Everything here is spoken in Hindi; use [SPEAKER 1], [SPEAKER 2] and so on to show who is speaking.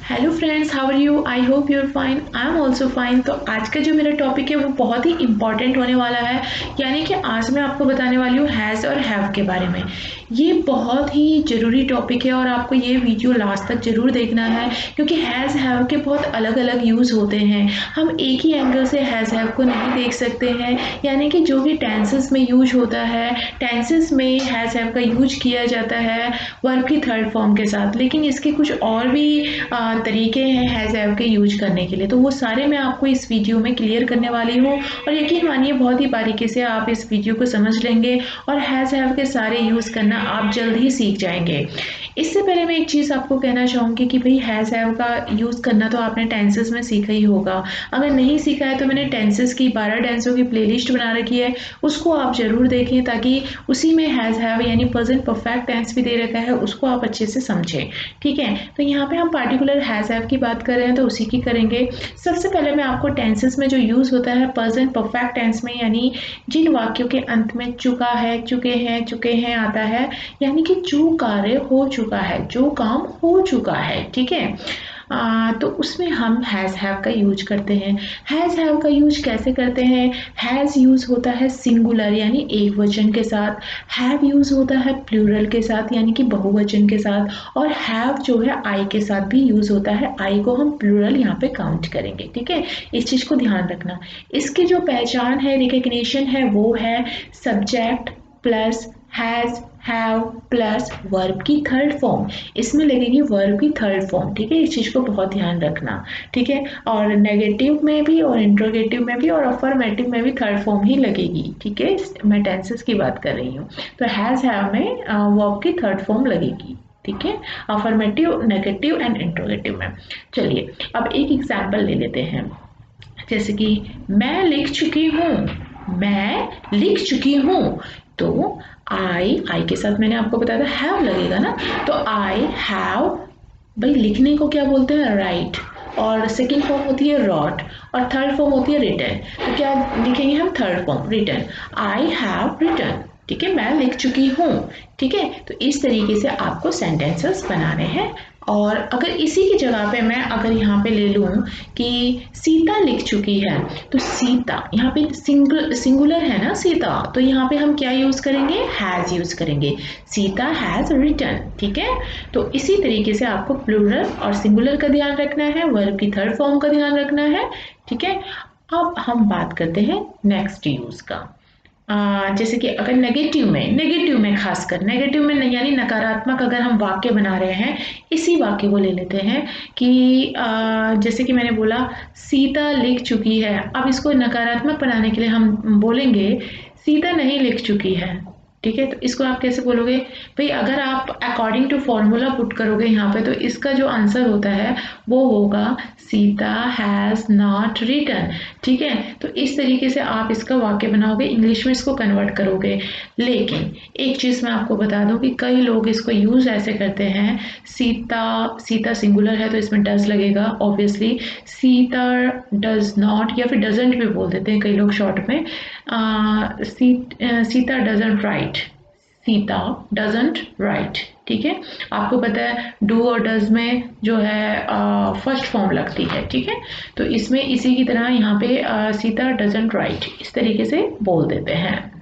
[SPEAKER 1] Hello friends, how are you? I hope you are fine. I am also fine. तो आज का जो मेरा टॉपिक है वो बहुत ही इंपॉर्टेंट होने वाला है। यानी कि आज मैं आपको बताने वाली हूँ हैज़ और हैव के बारे में। ये बहुत ही ज़रूरी टॉपिक है और आपको ये वीडियो लास्ट तक ज़रूर देखना है, क्योंकि हैज़ हैव के बहुत अलग अलग यूज़ होते हैं। हम एक ही एंगल से हैज़ हैव को नहीं देख सकते हैं। यानी कि जो भी टेंसेस में यूज होता है, टेंसेस में हैज़ हैव का यूज किया जाता है वर्ब की थर्ड फॉर्म के साथ, लेकिन इसके कुछ और भी तरीके हैं हैज़ हैव के यूज करने के लिए। तो वो सारे मैं आपको इस वीडियो में क्लियर करने वाली हूँ और यकीन मानिए बहुत ही बारीकी से आप इस वीडियो को समझ लेंगे और हैज़ हैव के सारे यूज़ करना आप जल्द ही सीख जाएंगे। इससे पहले मैं एक चीज़ आपको कहना चाहूँगी कि भाई हैज़ हैव का यूज़ करना तो आपने टेंसेस में सीखा ही होगा। अगर नहीं सीखा है तो मैंने टेंसेस की 12 टेंसों की प्लेलिस्ट बना रखी है, उसको आप ज़रूर देखें ताकि उसी में हैज़ हैव यानी प्रेजेंट परफेक्ट टेंस भी दे रखा है, उसको आप अच्छे से समझें। ठीक है, तो यहाँ पे हम पार्टिकुलर हैज़ हैव की बात कर रहे हैं तो उसी की करेंगे। सबसे पहले मैं आपको टेंसेस में जो यूज़ होता है प्रेजेंट परफेक्ट टेंस में, यानी जिन वाक्यों के अंत में चुका है, चुके हैं आता है, यानी कि जो कार्य हो चुका है, जो काम हो चुका है। ठीक है, तो उसमें हम हैज़ हैव का यूज करते हैं। हैज़ हैव का यूज कैसे करते हैं? हैज़ यूज होता है सिंगुलर यानी एक वचन के साथ, हैव यूज होता है प्लूरल के साथ यानी कि बहुवचन के साथ, और हैव जो है आई के साथ भी यूज होता है। आई को हम प्लूरल यहाँ पे काउंट करेंगे। ठीक है, इस चीज़ को ध्यान रखना। इसकी जो पहचान है, रिकग्निशन है, वो है subject plus has have plus verb की थर्ड फॉर्म। इसमें लगेगी वर्ब की थर्ड फॉर्म। ठीक है, इस चीज़ को बहुत ध्यान रखना। ठीक है, और नेगेटिव में भी और इंट्रोगेटिव में भी और अफर्मेटिव में भी थर्ड फॉर्म ही लगेगी। ठीक है, मैं टेंसेस की बात कर रही हूँ। तो हैज़ हैव में वर्ब की थर्ड फॉर्म लगेगी। ठीक है, अफर्मेटिव, नेगेटिव एंड इंट्रोगेटिव में। चलिए अब एक एग्जाम्पल ले लेते हैं, जैसे कि मैं लिख चुकी हूँ, मैं लिख चुकी हूँ। तो आई के साथ मैंने आपको बताया था हैव लगेगा ना, तो आई हैव, भाई लिखने को क्या बोलते हैं? राइट, और सेकेंड फॉर्म होती है रॉट, और थर्ड फॉर्म होती है रिटन। तो क्या लिखेंगे हम? Third form written, I have written. ठीक है, मैं लिख चुकी हूँ। ठीक है, तो इस तरीके से आपको सेंटेंसेस बनाने हैं। और अगर इसी की जगह पे मैं अगर यहाँ पे ले लूँ कि सीता लिख चुकी है, तो सीता यहाँ पे सिंगुलर है ना सीता, तो यहाँ पे हम क्या यूज़ करेंगे? हैज़ यूज़ करेंगे। Sita has written. ठीक है, तो इसी तरीके से आपको प्लूरल और सिंगुलर का ध्यान रखना है, वर्ब की थर्ड फॉर्म का ध्यान रखना है। ठीक है, अब हम बात करते हैं नेक्स्ट यूज़ का। जैसे कि अगर नेगेटिव में खासकर नेगेटिव में यानी नकारात्मक अगर हम वाक्य बना रहे हैं, इसी वाक्य को ले लेते हैं कि जैसे कि मैंने बोला सीता लिख चुकी है। अब इसको नकारात्मक बनाने के लिए हम बोलेंगे सीता नहीं लिख चुकी है। ठीक है, तो इसको आप कैसे बोलोगे? भाई अगर आप अकॉर्डिंग टू फॉर्मूला पुट करोगे यहाँ पे, तो इसका जो आंसर होता है वो होगा सीता हैज़ नॉट रिटन। ठीक है, तो इस तरीके से आप इसका वाक्य बनाओगे, इंग्लिश में इसको कन्वर्ट करोगे। लेकिन एक चीज़ मैं आपको बता दूं कि कई लोग इसको यूज़ ऐसे करते हैं, सीता सिंगुलर है तो इसमें डज लगेगा ऑब्वियसली, सीता डज नॉट, या फिर डजेंट भी बोल देते हैं कई लोग शॉर्ट में। Sita doesn't right, Sita doesn't right. ठीक है, आपको पता है डू और डज में जो है फर्स्ट फॉर्म लगती है। ठीक है, तो इसमें इसी की तरह यहाँ पे सीता डजंट राइट इस तरीके से बोल देते हैं।